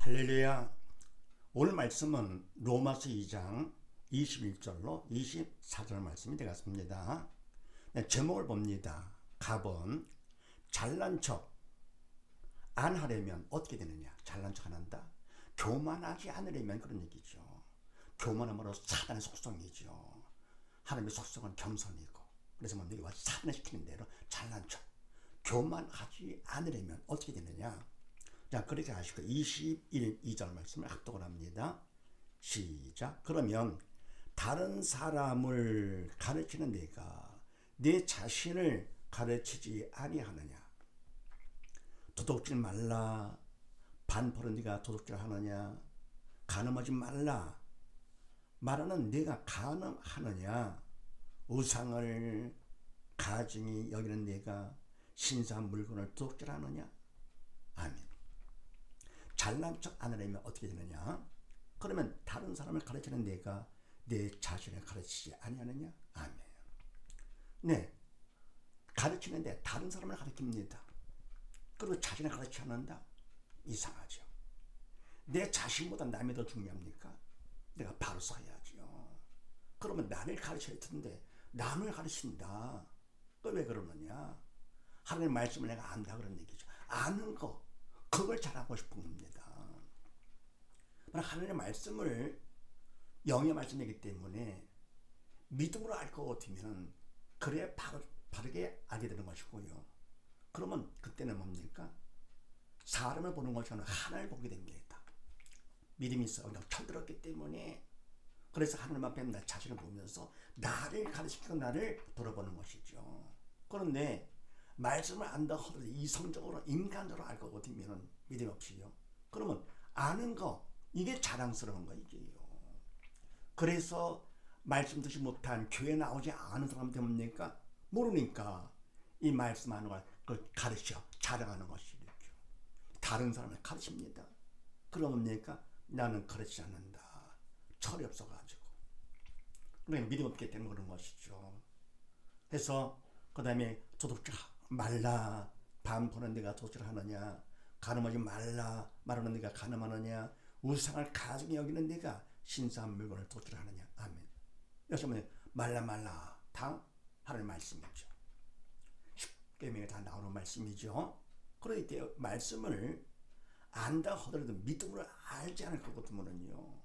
할렐루야. 오늘 말씀은 로마서 2장 21절로 24절 말씀이 되겠습니다. 네, 제목을 봅니다. 갑은 잘난 척 안 하려면 어떻게 되느냐? 잘난 척 안 한다. 교만하지 않으려면 그런 얘기죠. 교만함으로 사단의 속성이죠. 하나님의 속성은 겸손이고, 그래서 우리가 사단을 시키는 대로 잘난 척, 교만하지 않으려면 어떻게 되느냐? 자, 그렇게 하시고 2절 말씀을 합독을 합니다. 시작. 그러면 다른 사람을 가르치는 네가 내 자신을 가르치지 아니하느냐? 도둑질 말라. 반포는 네가 도둑질 하느냐? 간음하지 말라. 말하는 네가 간음하느냐? 우상을 가증히 여기는 네가 신사한 물건을 도둑질하느냐? 아멘. 잘난 척 안 하려면 어떻게 되느냐? 그러면 다른 사람을 가르치는 내가 내 자신을 가르치지 아니하느냐? 아멘. 네, 가르치는데 다른 사람을 가르칩니다. 그리고 자신을 가르치지 않는다? 이상하죠. 내 자신보다 남이 더 중요합니까? 내가 바로 서야죠. 그러면 나를 가르쳐야 할 텐데 남을 가르친다. 또 왜 그러느냐? 하나님의 말씀을 내가 안다 그런 얘기죠. 아는 거, 그걸 잘하고 싶은 겁니다. 하나님의 말씀을 영의 말씀이기 때문에 믿음으로 알 것 같으면 그래야 바르게 알게 되는 것이고요. 그러면 그때는 뭡니까? 사람을 보는 것이 아니라 하나님을 보게 됩니다. 믿음이 있어 철들었기 때문에, 그래서 하나님 앞에 나 자신을 보면서 나를 가르치고 나를 돌아보는 것이죠. 그런데 말씀을 안다 하더라도 이성적으로 인간적으로 알 것 같으면 믿음 없이요. 그러면 아는 거, 이게 자랑스러운 거 이게요. 그래서 말씀 듣지 못한 교회 나오지 않은 사람 때문입니까? 모르니까 이 말씀하는 걸 가르쳐 자랑하는 것이죠. 다른 사람을 가르칩니다. 그러니까 나는 가르치지 않는다. 철이 없어가지고. 그러니까 믿음 없기 때문에 그런 것이죠. 그래서 그 다음에 도둑질 말라. 반포는 네가 도둑질 하느냐? 간음하지 말라. 말하는 네가 간음하느냐? 우상을 가증히 여기는 네가 신사한 물건을 도둑질하느냐? 아멘. 여러분 말라 다 하나님의 말씀이죠. 십계명에 다 나오는 말씀이죠. 그러기 때문에 말씀을 안다 하더라도 믿음으로 알지 않을 것 같으면요,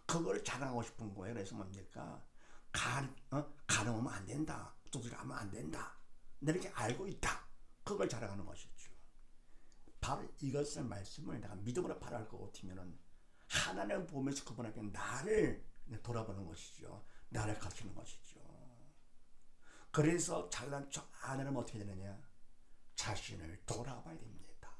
그걸 자랑하고 싶은 거예요. 그래서 뭡니까? 간음하면 안 된다. 도둑질하면 안 된다. 내가 이렇게 알고 있다. 그걸 자랑하는 것이죠. 바로 이것을 말씀을 내가 믿음으로 바라할 것 같으면은 하나님을 보면서 그분 앞에 나를 돌아보는 것이죠. 나를 가르치는 것이죠. 그래서 잘난 척 안 하면 어떻게 되느냐? 자신을 돌아봐야 됩니다.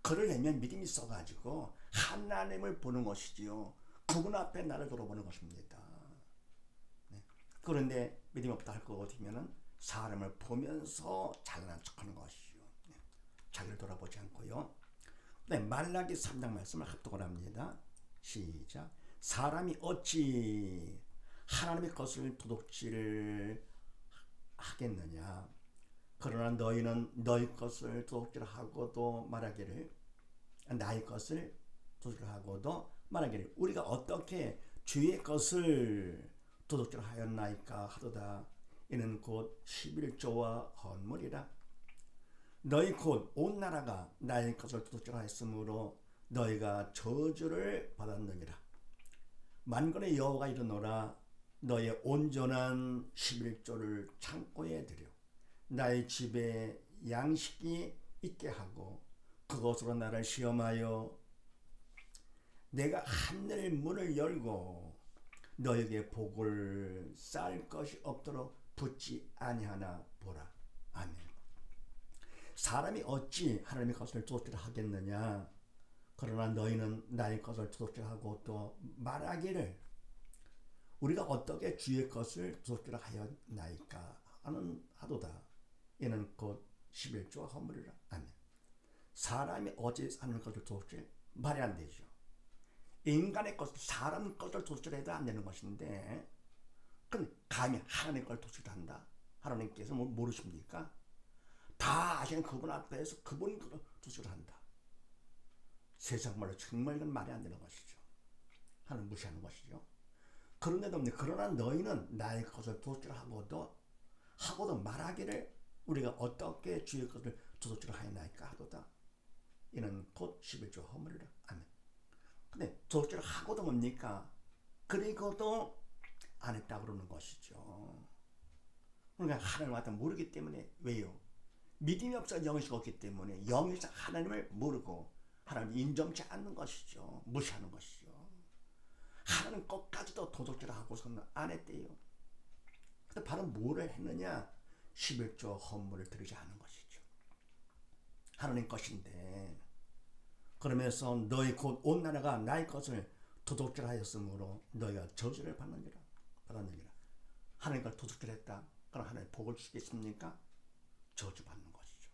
그러려면 믿음이 있어가지고 하나님을 보는 것이지요. 그분 앞에 나를 돌아보는 것입니다. 네. 그런데 믿음이 없다 할 것 같으면은 사람을 보면서 잘난 척하는 것이죠. 네. 자기를 돌아보지 않고요. 네, 말라기 3장 말씀을 합독을 합니다. 시작. 사람이 어찌 하나님의 것을 도둑질 하겠느냐? 그러나 너희는 너희 것을 도둑질하고도 말하기를, 나의 것을 도둑질하고도 말하기를, 우리가 어떻게 주의 것을 도둑질하였나이까 하도다. 이는 곧 11조와 헌물이라. 너희 곧 온 나라가 나의 것을 도둑질하였으므로 너희가 저주를 받았느니라. 만군의 여호와가 이르노라. 너의 온전한 11조를 창고에 들여 나의 집에 양식이 있게 하고 그것으로 나를 시험하여 내가 하늘 문을 열고 너에게 복을 쌓을 것이 없도록 붙지 아니하나 보라. 아멘. 사람이 어찌 하나님의 것을 도둑질하겠느냐? 그러나 너희는 나의 것을 도둑질하고 또 말하기를, 우리가 어떻게 주의 것을 도둑질하였나이까 하도다. 이는 곧 11조와 헌물이라. 아멘. 사람이 어찌 하나님의 것을 도둑질? 말이 안 되죠. 인간의 것을, 사람 것을 도둑질해도 안 되는 것인데, 그럼 감히 하나님의 것을 도둑질한다? 하나님께서 모르십니까? 다 아시는 그분 앞에서 그분 것을 도둑질한다. 세상 말로 정말 이건 말이 안 되는 것이죠. 하나님 무시하는 것이죠. 그런데도 그러나 너희는 나의 것을 도둑질 하고도 말하기를 우리가 어떻게 주의 것을 도둑질 하였나이까 하도다. 이는 곧 11조 허물이라. 아멘. 근데 도둑질 하고도 뭡니까? 그리고도 안 했다 그러는 것이죠. 그러니까 하나님을 갖다 모르기 때문에. 왜요? 믿음이 없어 영이가 없기 때문에 영이서 하나님을 모르고 하나님을 인정치 않는 것이죠. 무시하는 것이죠. 하나님 것까지도 도둑질을 하고서는 안 했대요. 근데 바로 뭐를 했느냐? 11조 헌물을 드리지 않은 것이죠. 하나님 것인데, 그러면서 너희 곧 온 나라가 나의 것을 도둑질하였으므로 너희가 저주를 받느니라. 하나님 걸 도둑질했다. 그럼 하나님 복을 주겠습니까? 저주받는 것이죠.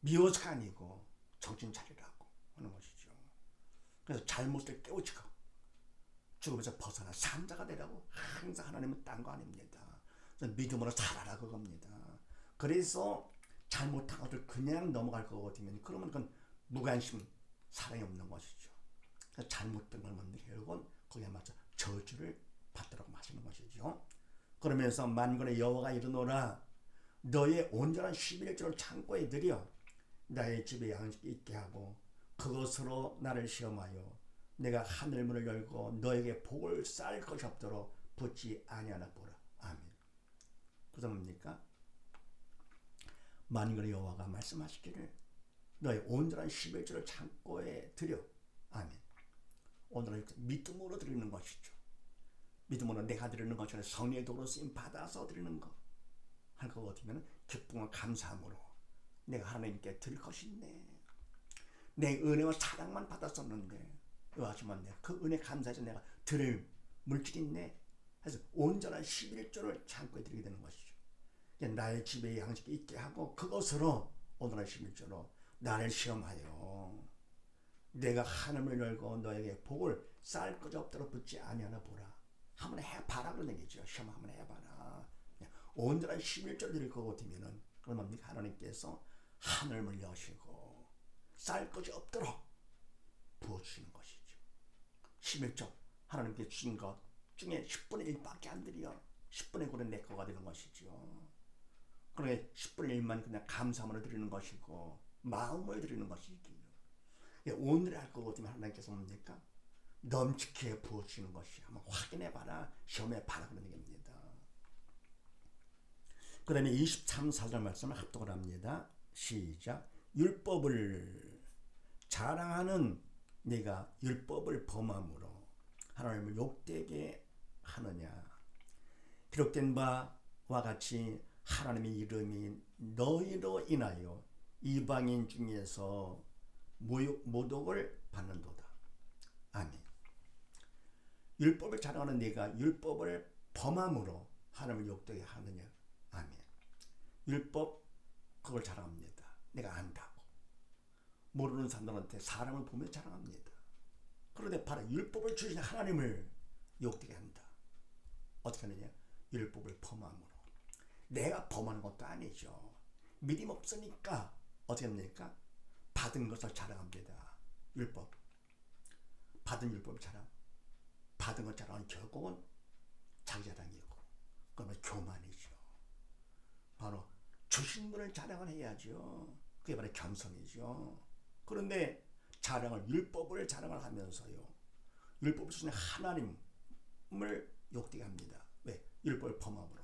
미워서가 아니고 정신 차리라고 하는 것이죠. 그래서 잘못을 깨우치고 죽음에서 벗어나 산자가 되라고 항상 하나님은 딴 거 아닙니다. 믿음으로 살아라 그겁니다. 그래서 잘못한 것을 그냥 넘어갈 것 같으면 그러면 그건 무관심, 사랑이 없는 것이죠. 잘못된 걸 만든 결국은 거기에 맞춰 저주를 받도록 하시는 것이죠. 그러면서 만군의 여호와가 이르노라 너의 온전한 11조를 창고에 들여 나의 집에 양식이 있게 하고 그것으로 나를 시험하여 내가 하늘문을 열고 너에게 복을 쌓을 것이 없도록 붙지 아니하나 보라. 아멘. 그래서 뭡니까? 만군의 여호와가 말씀하시기를 너의 온전한 11조를 창고에 들여. 아멘. 오늘은 믿음으로 드리는 것이죠. 믿음으로 내가 드리는 것이 아니라 성령의 도로 쓰임 받아서 드리는 것 할 것 같으면 기쁨과 감사함으로 내가 하나님께 드릴 것이 있네. 내 은혜와 사랑만 받았었는데 하지만 내가 그 은혜 감사해서 내가 드릴 물질이 있네. 그래서 온전한 11조를 창고에 드리게 되는 것이죠. 나의 집에 양식이 있게 하고 그것으로 온전한 11조로 나를 시험하여 내가 하늘을 열고 너에게 복을 쌓을 것 없도록 붙지 아니하나 보라. 한번 해봐라 그런 얘기죠. 시험 한번 해봐라. 온전한 11조를 드릴 것 같으면은 그러면 하나님께서 하늘을 여시고 쌓을 것이 없도록 부어주시는 것이죠. 11조 하나님께 주신 것 중에 10분의 1밖에 안 드려. 10분의 9는 내 거가 되는 것이죠. 그러니까 10분의 1만 그냥 감사함으로 드리는 것이고 마음을 드리는 것이기요. 오늘의 할 것 같으면 하나님께서 뭡니까? 넘치게 부어주시는 것이 한번 확인해봐라. 시험해봐라 그런 얘기입니다. 그 다음에 23, 4절 말씀을 합독을 합니다. 시작. 율법을 자랑하는 네가 율법을 범함으로 하나님을 욕되게 하느냐. 기록된 바와 같이 하나님의 이름이 너희로 인하여 이방인 중에서 모독을 받는도다. 아멘. 율법을 자랑하는 네가 율법을 범함으로 하나님을 욕되게 하느냐. 아멘. 율법 그걸 자랑합니다. 내가 안다고. 모르는 사람들한테 사람을 보며 자랑합니다. 그런데 바로 율법을 주신 하나님을 욕되게 한다. 어떻게 하느냐? 율법을 범함으로. 내가 범하는 것도 아니죠. 믿음 없으니까 어떻게 합니까? 받은 것을 자랑합니다. 율법. 받은 율법 자랑. 받은 것 자랑은 결국은 자기 자랑이고 그러면 교만이죠. 바로 주신 분을 자랑을 해야죠. 그게 바로 겸손이죠. 그런데 자랑을 율법을 자랑을 하면서요. 율법을 주신 하나님을 욕되게 합니다. 왜? 율법을 범함으로.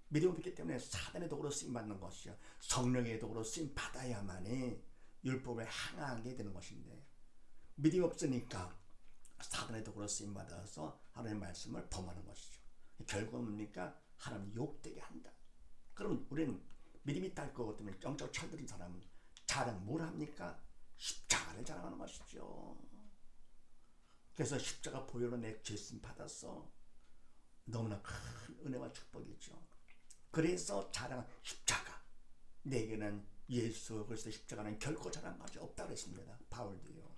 믿음을 믿기 때문에 사단의 도구로 쓰임받는 것이요. 성령의 도구로 쓰임받아야만이 율법을 행하게 되는 것인데 믿음이 없으니까 사단의 도구로 쓰임받아서 하나님의 말씀을 범하는 것이죠. 결국은 뭡니까? 하나님 욕되게 한다. 그럼 우리는 믿음이 있다 할 것 같으면 영적 철들은 사람은 자랑 뭘 합니까? 십자가를 자랑하는 것이죠. 그래서 십자가 보혈로 내 죄씀 받았어. 너무나 큰 은혜와 축복이죠. 그래서 자랑한 십자가. 내게는 예수 그리스도 십자가는 결코 자랑한 것이 없다고 했습니다. 바울도요.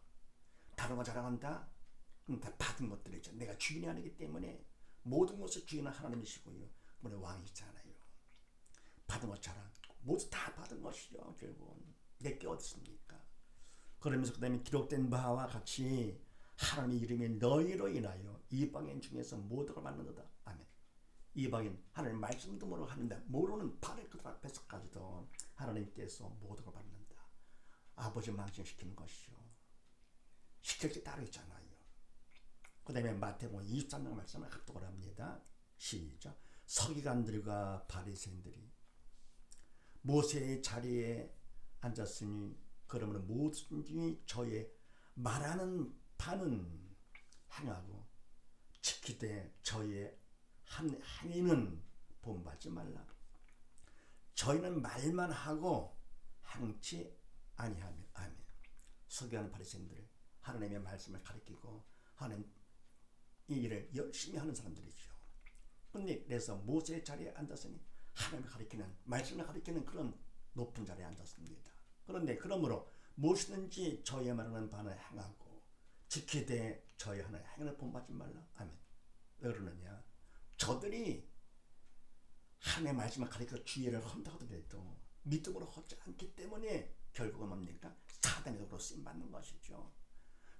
다른 거 자랑한다? 그럼 다 받은 것들이죠. 내가 주인이 아니기 때문에 모든 것을 주인은 하나님이시고요. 그분의 왕이잖아요. 받은 것 자랑. 모두 다 받은 것이죠. 결국은 내게 어디 있습니까? 그러면서 그 다음에 기록된 바와 같이 하나님의 이름이 너희로 인하여 이방인 중에서 모두가 받는다. 아멘. 이방인 하나님 말씀도 모르고 하는데 모르는 바로 그들 앞에서까지도 하나님께서 모두가 받는다. 아버지 망신시키는 것이죠. 시킬 게 따로 있잖아요. 그 다음에 마태복음 23장 말씀을 합독을 합니다. 시작. 서기관들과 바리새인들이 모세의 자리에 앉았으니 그러면 모든지 저의 말하는 바는 행하고 지키되 저의 한 행위는 본받지 말라. 저희는 말만 하고 행치 아니하며. 아멘. 서기관 바리새인들 하나님의 말씀을 가리키고 하나님 이 일을 열심히 하는 사람들이죠. 그래서 모세의 자리에 앉았으니 하나님을 가리키는 말씀을 가리키는 그런 높은 자리에 앉았습니다. 그런데 그러므로 무엇이든지 저의 말하는 바는 행하고 지키되 저의 하는 행위를 본받지 말라. 아멘. 왜 그러느냐? 저들이 하나님의 말씀을 가리켜 주의를 헌다하더라도 믿음으로 하지 않기 때문에 결국은 뭡니까? 사단의 도구로 쓰임받는 것이죠.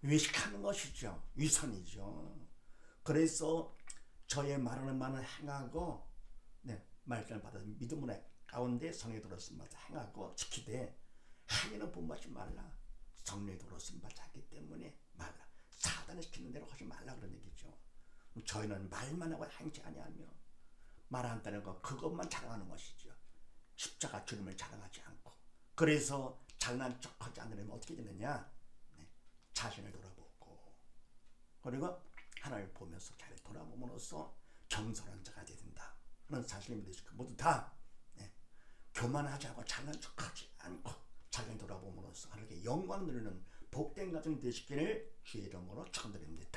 외식하는 것이죠. 위선이죠. 그래서 저의 말하는 바는 행하고 말씀을 받아서 믿음으로 가운데 성령의 도로 쓰임받아 행하고 지키되 행위는 본받지 말라. 성령의 도로 쓰임받지 않기 때문에 말라. 사단이 시키는 대로 하지 말라 그런 얘기죠. 저희는 말만 하고 행치 아니하며 말한다는 거 그것만 자랑하는 것이죠. 십자가 주님을 자랑하지 않고. 그래서 잘난 척하지 않으려면 어떻게 되느냐? 자신을 돌아보고 그리고 하나님을 보면서 잘 돌아봄으로써 겸손한 자가 되야 된다. 그런 사실을 믿으시고 모두 다 교만하지 않고 잘난 척하지 않고 자신을 돌아봄으로써 하나님께 영광 누리는 복된 가정 되시기를 주의 이름으로 축원드립니다.